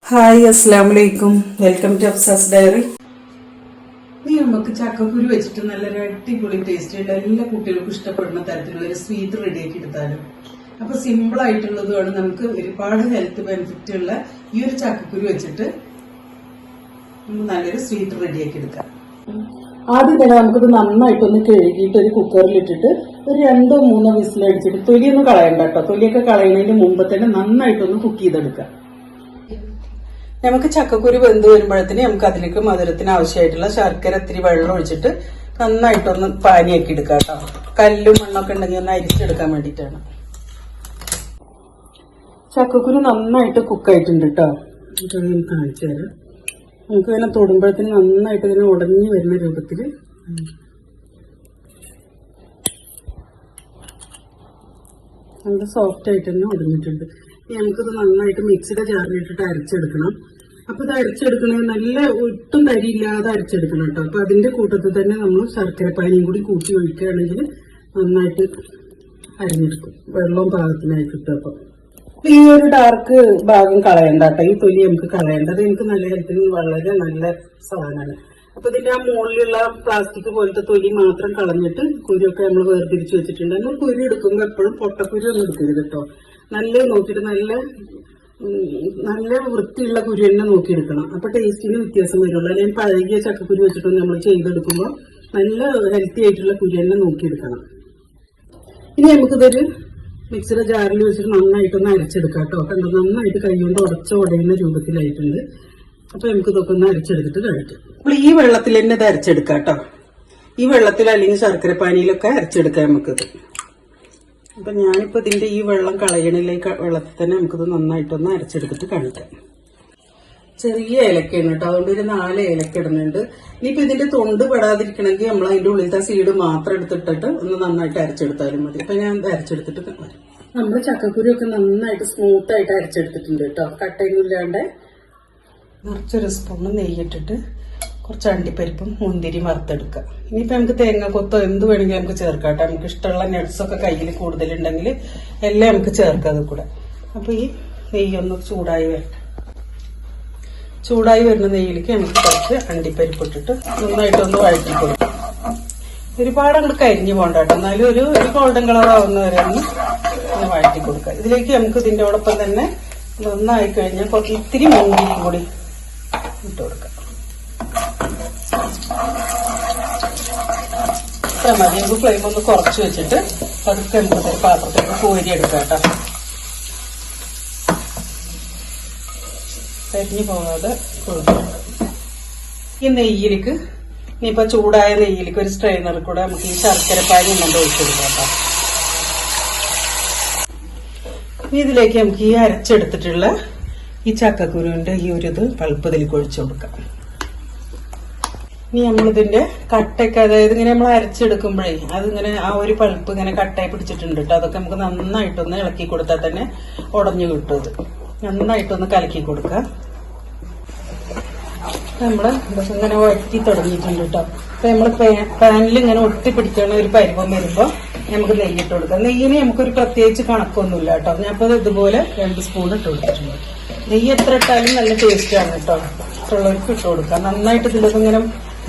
Hi അസ്സലാമു അലൈക്കും. Welcome to Afsa's diary. നമുക്ക് ചക്കക്കുരു വെച്ചിട്ട് നല്ലൊരു അടിപൊളി ടേസ്റ്റുള്ള എല്ലാ കുട്ടികൾക്കും ഇഷ്ടപ്പെടുന്ന തരത്തിലുള്ള ഒരു സ്വീറ്റ് റെഡിയാക്കി എടുത്താലും. അപ്പൊ സിമ്പിൾ ആയിട്ടുള്ളതുമാണ്. നമുക്ക് ഒരുപാട് ഹെൽത്ത് ബെനിഫിറ്റ് ഉള്ള ഈ ഒരു ചക്കക്കുരു വെച്ചിട്ട് നമുക്ക് നല്ലൊരു സ്വീറ്റ് റെഡിയാക്കി എടുക്കാം. ആദ്യം തന്നെ നമുക്കിത് നന്നായിട്ടൊന്ന് കഴുകിയിട്ട് ഒരു കുക്കറിലിട്ടിട്ട് ഒരു 2-3 വിസിലടിച്ചിട്ട് തൊലിയൊന്നും കളയണ്ട കേട്ടോ. തൊലിയൊക്കെ കളയുന്നതിന് മുമ്പ് തന്നെ നന്നായിട്ടൊന്ന് കുക്ക് ചെയ്തെടുക്കാം. നമുക്ക് ചക്കക്കുരു വെന്ത് വരുമ്പോഴത്തേന് നമുക്ക് അതിലേക്ക് മധുരത്തിന് ആവശ്യമായിട്ടുള്ള ശർക്കര ഇത്തിരി വെള്ളം ഒഴിച്ചിട്ട് നന്നായിട്ടൊന്ന് പാനിയാക്കി എടുക്കാം കേട്ടോ. കല്ലും മണ്ണൊക്കെ ഉണ്ടെങ്കിൽ ഒന്ന് അരിച്ചെടുക്കാൻ വേണ്ടിയിട്ടാണ്. ചക്കക്കുരു നന്നായിട്ട് കുക്കായിട്ടുണ്ട് കേട്ടോ. കാണിച്ചു തരാം. നമുക്ക് ഇങ്ങനെ തൊടുമ്പോഴത്തേന് നന്നായിട്ട് ഇങ്ങനെ ഉടഞ്ഞു വരുന്ന രൂപത്തിൽ നല്ല സോഫ്റ്റ് ആയിട്ട് തന്നെ ഉടഞ്ഞിട്ടുണ്ട്. നമുക്കിത് നന്നായിട്ട് മിക്സിയുടെ ജാറിലിട്ടിട്ട് അരച്ചെടുക്കണം. അപ്പൊ ഇത് അരച്ചെടുക്കണമെങ്കിൽ നല്ല ഒട്ടും തരിയില്ലാതെ അരച്ചെടുക്കണം കേട്ടോ. അപ്പൊ അതിന്റെ കൂട്ടത്തിൽ തന്നെ നമ്മൾ ശർക്കരപ്പാനിയും കൂടി കൂട്ടി ഒഴിക്കുകയാണെങ്കിൽ നന്നായിട്ട് അരിഞ്ഞെടുക്കും. വെള്ളവും പാകത്തിനായി കിട്ടും. അപ്പൊ ഈ ഒരു ഡാർക്ക് ഭാഗം കളയണ്ട കേട്ടോ. ഈ തൊലി നമുക്ക് കളയേണ്ടത് എനിക്ക് നല്ല ഹെൽത്തിന് വളരെ നല്ല സാധനമാണ്. അപ്പൊ ഇതിന്റെ ആ മുകളിലുള്ള പ്ലാസ്റ്റിക് പോലത്തെ തൊലി മാത്രം കളഞ്ഞിട്ട് കുരുവൊക്കെ നമ്മൾ വേർതിരിച്ച് വെച്ചിട്ടുണ്ട്. നമ്മൾ കുരു എടുക്കുമ്പോൾ എപ്പോഴും പൊട്ടക്കുരു ഒന്നും എടുക്കരുത് കേട്ടോ. നല്ല നോക്കിയിട്ട് നല്ല വൃത്തിയുള്ള കുരു തന്നെ നോക്കിയെടുക്കണം. അപ്പൊ ടേസ്റ്റിന് വ്യത്യാസം വരുള്ളൂ. അല്ലെങ്കിൽ പഴകിയ ചക്കക്കുരു വെച്ചിട്ടൊന്നും നമ്മൾ ചെയ്തെടുക്കുമ്പോൾ നല്ല ഹെൽത്തി ആയിട്ടുള്ള കുരു തന്നെ നോക്കിയെടുക്കണം. ഇനി നമുക്കിതൊരു മിക്സിയുടെ ജാറിൽ വെച്ചിട്ട് നന്നായിട്ടൊന്ന് അരച്ചെടുക്കാം കേട്ടോ. കണ്ടോ, നന്നായിട്ട് കൈകൊണ്ട് ഉടയുന്ന രൂപത്തിലായിട്ടുണ്ട്. അപ്പൊ നമുക്കിതൊക്കെ ഒന്ന് അരച്ചെടുത്തിട്ട് കഴിക്കാം. അപ്പോൾ ഈ വെള്ളത്തിൽ തന്നെ ഇത് അരച്ചെടുക്കാം കേട്ടോ. ഈ വെള്ളത്തിൽ അല്ലെങ്കിൽ ശർക്കരപ്പാനിയിലൊക്കെ അരച്ചെടുക്കാം നമുക്കിത്. അപ്പൊ ഞാനിപ്പോ ഇതിന്റെ ഈ വെള്ളം കളയണില്ല. ഈ വെള്ളത്തിൽ തന്നെ നമുക്കിത് നന്നായിട്ടൊന്ന് അരച്ചെടുത്തിട്ട് കാണിക്കാം. ചെറിയ ഏലക്കയാണ് കേട്ടോ. അതുകൊണ്ട് ഒരു 4 ഏലക്ക ഇടുന്നുണ്ട്. ഇനിയിപ്പോ ഇതിന്റെ തൊണ്ട് പെടാതിരിക്കണമെങ്കിൽ നമ്മൾ അതിന്റെ ഉള്ളിലത്തെ സീഡ് മാത്രം എടുത്തിട്ടിട്ട് ഒന്ന് നന്നായിട്ട് അരച്ചെടുത്താലും മതി. അപ്പൊ ഞാൻ അരച്ചെടുത്തിട്ട് വരാം. നമ്മൾ ചക്കക്കുരു ഒക്കെ നന്നായിട്ട് സ്മൂത്ത് ആയിട്ട് അരച്ചെടുത്തിട്ടുണ്ട് കേട്ടോ. കട്ടയൊന്നും ഇല്ലാണ്ട്. നിറച്ചൊരു സ്പൂണ് നെയ്യിട്ടിട്ട് കുറച്ച് അണ്ടിപ്പരിപ്പും മുന്തിരി വറുത്തെടുക്കാം. ഇനിയിപ്പോൾ നമുക്ക് തേങ്ങാക്കൊത്തോ എന്ത് വേണമെങ്കിലും നമുക്ക് ചേർക്കാം കേട്ടോ. നമുക്ക് ഇഷ്ടമുള്ള നട്ട്സൊക്കെ കയ്യിൽ കൂടുതലുണ്ടെങ്കിൽ എല്ലാം നമുക്ക് ചേർക്കാം അത് കൂടെ. അപ്പോൾ ഈ നെയ്യൊന്ന് ചൂടായി വരട്ടെ. ചൂടായി വരുന്ന നെയ്യിലേക്ക് നമുക്ക് കുറച്ച് അണ്ടിപ്പരിപ്പ് ഇട്ടിട്ട് നന്നായിട്ടൊന്ന് വഴറ്റി കൊടുക്കാം. ഒരുപാട് അങ്ങോട്ട് കരിഞ്ഞു പോകണ്ട കേട്ടോ. എന്നാലും ഒരു ഗോൾഡൻ കളർ ആവുന്ന വരെ ഒന്ന് വഴറ്റി കൊടുക്കാം. ഇതിലേക്ക് നമുക്ക് ഇതിൻ്റെ ഓടൊപ്പം തന്നെ നന്നായി കഴിഞ്ഞാൽ കുറച്ച് ഇത്തിരി മുന്തിരിയും കൂടി ഇട്ട് കൊടുക്കാം. ഇത്ര മതി. നമുക്ക് ഫ്ലെയിം ഒന്ന് കുറച്ച് വെച്ചിട്ട് പതുക്കെ നമുക്ക് പാത്രത്തിലേക്ക് കോരി എടുക്കാം കേട്ടോ. കരിഞ്ഞു പോകാതെ കൊടുക്കാം. ഈ നെയ്യിലേക്ക് ഇനിയിപ്പോ ചൂടായ നെയ്യിലേക്ക് ഒരു സ്ട്രെയിനറിൽ കൂടെ നമുക്ക് ഈ ശർക്കരപ്പാനി കൊണ്ട് ഒഴിച്ചെടുക്കാം കേട്ടോ. ഇതിലേക്ക് നമുക്ക് ഈ അരച്ചെടുത്തിട്ടുള്ള ഈ ചക്കക്കുരുവിന്റെ ഈ ഒരു പൾപ്പ് ഇതിലേക്ക് ഒഴിച്ചു കൊടുക്കാം. ഇനി നമ്മളിതിന്റെ കട്ടയൊക്കെ, അതായത് ഇങ്ങനെ നമ്മൾ അരച്ചെടുക്കുമ്പോഴേ അതിങ്ങനെ ആ ഒരു പൾപ്പ് ഇങ്ങനെ കട്ടയെ പിടിച്ചിട്ടുണ്ട് കേട്ടോ. അതൊക്കെ നമുക്ക് നന്നായിട്ടൊന്ന് ഇളക്കി കൊടുത്താൽ തന്നെ ഉടഞ്ഞു കിട്ടും. ഇത് നന്നായിട്ടൊന്ന് കലക്കി കൊടുക്കാം. നമ്മള് ഇതൊക്കെ ഇങ്ങനെ വഴറ്റി തുടങ്ങിയിട്ടുണ്ട് കേട്ടോ. അപ്പൊ നമ്മള് പാനിൽ ഇങ്ങനെ ഒട്ടിപ്പിടിക്കണ ഒരു പരുവം വരുമ്പോ നമുക്ക് നെയ്യിട്ട് കൊടുക്കാം. നെയ്യിന് നമുക്കൊരു പ്രത്യേകിച്ച് കണക്കൊന്നുമില്ല കേട്ടോ. ഞാനിപ്പോ ഇതുപോലെ 2 സ്പൂൺ ഇട്ട് കൊടുത്തിട്ടുണ്ട്. നെയ്യ് എത്ര ഇട്ടാലും നല്ല ടേസ്റ്റാണ് കേട്ടോ. ഇഷ്ടമുള്ളവർക്ക് ഇട്ട് കൊടുക്കാം. നന്നായിട്ട് ഇതിലൊക്കെ ഇങ്ങനെ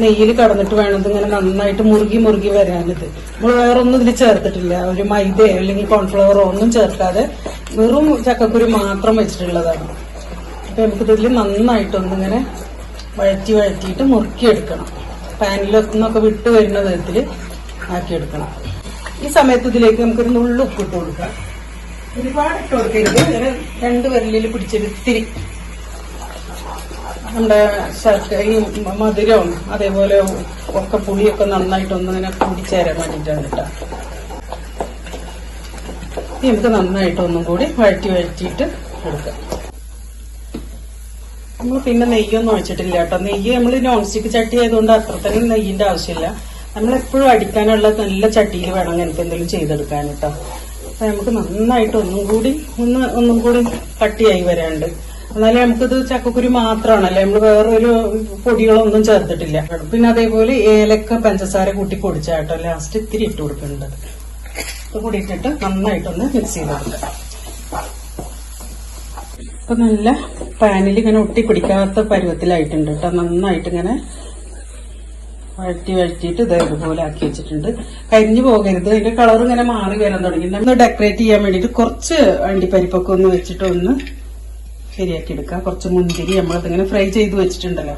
നെയ്യിൽ കടന്നിട്ട് വേണം ഇതിങ്ങനെ നന്നായിട്ട് മുറുകി വരാനിത്. നമ്മൾ വേറെ ഒന്നും ഇതിൽ ചേർത്തിട്ടില്ല. ഒരു മൈദയോ അല്ലെങ്കിൽ കോൺഫ്ലവറോ ഒന്നും ചേർക്കാതെ വെറും ചക്കക്കുരു മാത്രം വെച്ചിട്ടുള്ളതാണ്. അപ്പൊ നമുക്കിതിൽ നന്നായിട്ടൊന്നിങ്ങനെ വഴറ്റിയിട്ട് മുറുക്കിയെടുക്കണം. പാനിലൊന്നൊക്കെ വിട്ട് വരുന്ന വിധത്തിൽ ആക്കിയെടുക്കണം. ഈ സമയത്ത് ഇതിലേക്ക് നമുക്കൊരു നുള്ളു ഉപ്പിട്ട് കൊടുക്കാം. ഒരുപാട് ഇട്ട് കൊടുക്കരുത്. ഇങ്ങനെ 2 വിരലിൽ പിടിച്ചൊരു ഇത്തിരി നമ്മുടെ ശർക്കര ഈ മധുരവും അതേപോലെ ഒക്കെ പുളിയൊക്കെ നന്നായിട്ടൊന്നിങ്ങനെ കൂടിച്ചേരാൻ വേണ്ടിയിട്ടാണ് കേട്ടോ. നമുക്ക് നന്നായിട്ടൊന്നും കൂടി വഴറ്റിയിട്ട് എടുക്കാം. നമ്മൾ പിന്നെ നെയ്യൊന്നും ഒഴിച്ചിട്ടില്ല കേട്ടോ. നെയ്യ് നമ്മൾ നോൺ സ്റ്റിക്ക് ചട്ടി ആയതുകൊണ്ട് അത്ര തന്നെ നെയ്യിന്റെ ആവശ്യമില്ല. നമ്മളെപ്പോഴും അടിക്കാനുള്ള നല്ല ചട്ടിയിൽ വേണം അങ്ങനത്തെ എന്തെങ്കിലും ചെയ്തെടുക്കാൻ കേട്ടോ. അപ്പൊ നമുക്ക് നന്നായിട്ട് ഒന്നും കൂടി കട്ടിയായി വരാണ്ട്. എന്നാലും നമുക്കിത് ചക്കക്കുരു മാത്രമാണല്ലേ, നമ്മൾ വേറൊരു പൊടികളൊന്നും ചേർത്തിട്ടില്ല. പിന്നെ അതേപോലെ ഏലക്ക പഞ്ചസാര കൂട്ടി പൊടിച്ചാട്ടോ ലാസ്റ്റ് ഇത്തിരി ഇട്ട് കൊടുക്കേണ്ടത്. ഇത് കൂടി ഇട്ടിട്ട് നന്നായിട്ടൊന്ന് മിക്സ് ചെയ്ത് കൊടുക്കാം. അപ്പൊ നല്ല പാനിൽ ഇങ്ങനെ ഒട്ടിപ്പിടിക്കാത്ത പരുവത്തിലായിട്ടുണ്ട് കേട്ടോ. നന്നായിട്ട് ഇങ്ങനെ വഴറ്റിയിട്ട് ഇതേപോലെ ആക്കി വെച്ചിട്ടുണ്ട്. കരിഞ്ഞു പോകരുത്. അതിന്റെ കളർ ഇങ്ങനെ മാറി വരാൻ തുടങ്ങി. ഒന്ന് ഡെക്കറേറ്റ് ചെയ്യാൻ വേണ്ടിയിട്ട് കുറച്ച് അണ്ടിപ്പരിപ്പൊക്കെ ഒന്ന് വെച്ചിട്ട് ഒന്ന് ശരിയാക്കി എടുക്കാം. കുറച്ച് മുന്തിരി നമ്മളതിങ്ങനെ ഫ്രൈ ചെയ്ത് വെച്ചിട്ടുണ്ടല്ലോ,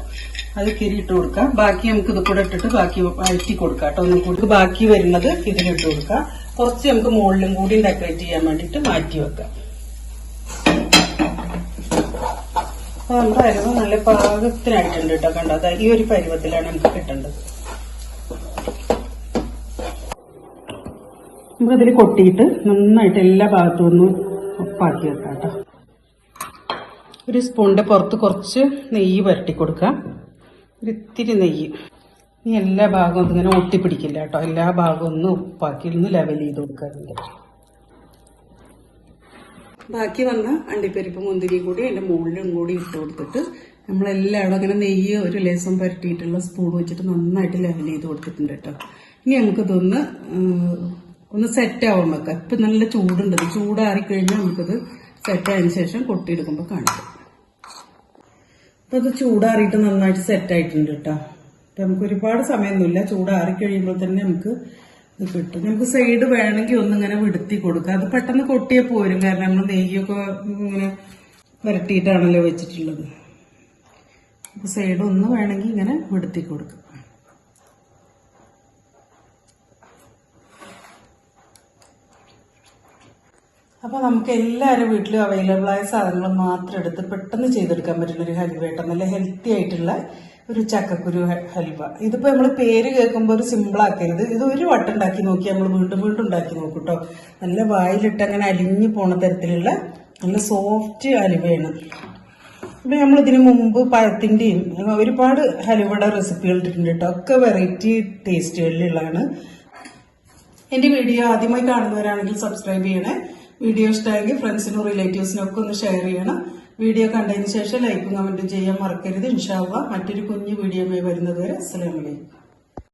അത് കിരിയിട്ട് കൊടുക്കാം. ബാക്കി നമുക്ക് ഇത് കൂടെ ഇട്ടിട്ട് ബാക്കി വഴറ്റി കൊടുക്കാം കേട്ടോ. ഒന്നും കൂടി ബാക്കി വരുന്നത് ഇതിലിട്ട് കൊടുക്കാം. കുറച്ച് നമുക്ക് മുകളിലും കൂടി ഡെക്കറേറ്റ് ചെയ്യാൻ വേണ്ടിയിട്ട് മാറ്റി വെക്കാം. അപ്പൊ നമ്മുടെ അരവ് നല്ല പാകത്തിനായിട്ടുണ്ട് കേട്ടോ. കണ്ടോ, അത് ഈ ഒരു പരുവത്തിലാണ് നമുക്ക് കിട്ടേണ്ടത്. നമുക്കതിൽ കൊട്ടിയിട്ട് നന്നായിട്ട് എല്ലാ ഭാഗത്തും ഒന്ന് ഉപ്പാക്കി വെക്കാം കേട്ടോ. ഒരു സ്പൂണിന്റെ പുറത്ത് കുറച്ച് നെയ്യ് പുരട്ടി കൊടുക്കാം. ഒരിത്തിരി നെയ്യ്. ഇനി എല്ലാ ഭാഗവും ഇങ്ങനെ ഒട്ടിപ്പിടിക്കില്ല കേട്ടോ. എല്ലാ ഭാഗവും ഒന്ന് ഉപ്പാക്കി ഒന്ന് ലെവൽ ചെയ്ത് കൊടുക്കാറുണ്ട്. ബാക്കി വന്ന അണ്ടിപ്പരിപ്പ് മുന്തിരിയും കൂടി അതിന്റെ മുകളിലും കൂടി ഇട്ട് കൊടുത്തിട്ട് നമ്മളെല്ലാവരും അങ്ങനെ നെയ്യ് ഒരു ലേസം പുരട്ടിയിട്ടുള്ള സ്പൂൺ വെച്ചിട്ട് നന്നായിട്ട് ലെവൽ ചെയ്ത് കൊടുത്തിട്ടുണ്ട് കേട്ടോ. ഇനി നമുക്കിതൊന്ന് ഒന്ന് സെറ്റ് ആവാൻ വെക്കാം. ഇപ്പൊ നല്ല ചൂടുണ്ട്. ചൂടാറിക്കഴിഞ്ഞാൽ നമുക്കിത് സെറ്റ് ആയതിനു ശേഷം കൊട്ടിയെടുക്കുമ്പോൾ കാണിക്കാം. അപ്പൊ അത് ചൂടാറിയിട്ട് നന്നായിട്ട് സെറ്റ് ആയിട്ടുണ്ട് കേട്ടോ. അപ്പൊ നമുക്ക് ഒരുപാട് സമയമൊന്നുമില്ല. ചൂടാറി കഴിയുമ്പോൾ തന്നെ നമുക്ക് ഇത് കിട്ടും. നമുക്ക് സൈഡ് വേണമെങ്കിൽ ഒന്നിങ്ങനെ വിടുത്തി കൊടുക്കാം. അത് പെട്ടെന്ന് കൊട്ടിയേ പോരും. കാരണം നമ്മൾ നെയ്യൊക്കെ ഇങ്ങനെ വരട്ടിയിട്ടാണല്ലോ വെച്ചിട്ടുള്ളത്. അപ്പൊ സൈഡ് ഒന്ന് വേണമെങ്കിൽ ഇങ്ങനെ വിടുത്തി കൊടുക്കാം. അപ്പൊ നമുക്ക് എല്ലാവരും വീട്ടിലും അവൈലബിൾ ആയ സാധനങ്ങൾ മാത്രം എടുത്ത് പെട്ടെന്ന് ചെയ്തെടുക്കാൻ പറ്റുന്ന ഒരു ഹൽവയായിട്ട് നല്ല ഹെൽത്തി ആയിട്ടുള്ള ഒരു ചക്കക്കുരു ഹൽവ. ഇതിപ്പോ നമ്മൾ പേര് കേൾക്കുമ്പോൾ ഒരു സിമ്പിൾ ആക്കരുത്. ഇത് ഒരു വട്ടം ഉണ്ടാക്കി നോക്കി നമ്മൾ വീണ്ടും വീണ്ടും ഉണ്ടാക്കി നോക്കും കേട്ടോ. നല്ല വായിലിട്ട് അങ്ങനെ അലിഞ്ഞു പോണ തരത്തിലുള്ള നല്ല സോഫ്റ്റ് ഹൽവയാണ്. ഇപ്പൊ നമ്മൾ ഇതിനു മുമ്പ് പഴത്തിന്റെയും ഒരുപാട് ഹലുവയുടെ റെസിപ്പികൾ ഇട്ടിട്ടുണ്ട് കേട്ടോ. ഒക്കെ വെറൈറ്റി ടേസ്റ്റുകളിലുള്ളതാണ്. എന്റെ വീഡിയോ ആദ്യമായി കാണുന്നവരാണെങ്കിൽ സബ്സ്ക്രൈബ് ചെയ്യണേ. വീഡിയോ ഇഷ്ടമായെങ്കിൽ ഫ്രണ്ട്സിനും റിലേറ്റീവ്സിനും ഒക്കെ ഒന്ന് ഷെയർ ചെയ്യണം. വീഡിയോ കണ്ടതിന് ശേഷം ലൈക്കും കമന്റും ചെയ്യാൻ മറക്കരുത്. ഇൻഷാ അല്ലാഹ് മറ്റൊരു കുഞ്ഞു വീഡിയോയുമായി വരുന്നത് വരെ അസ്സലാമു അലൈക്കും.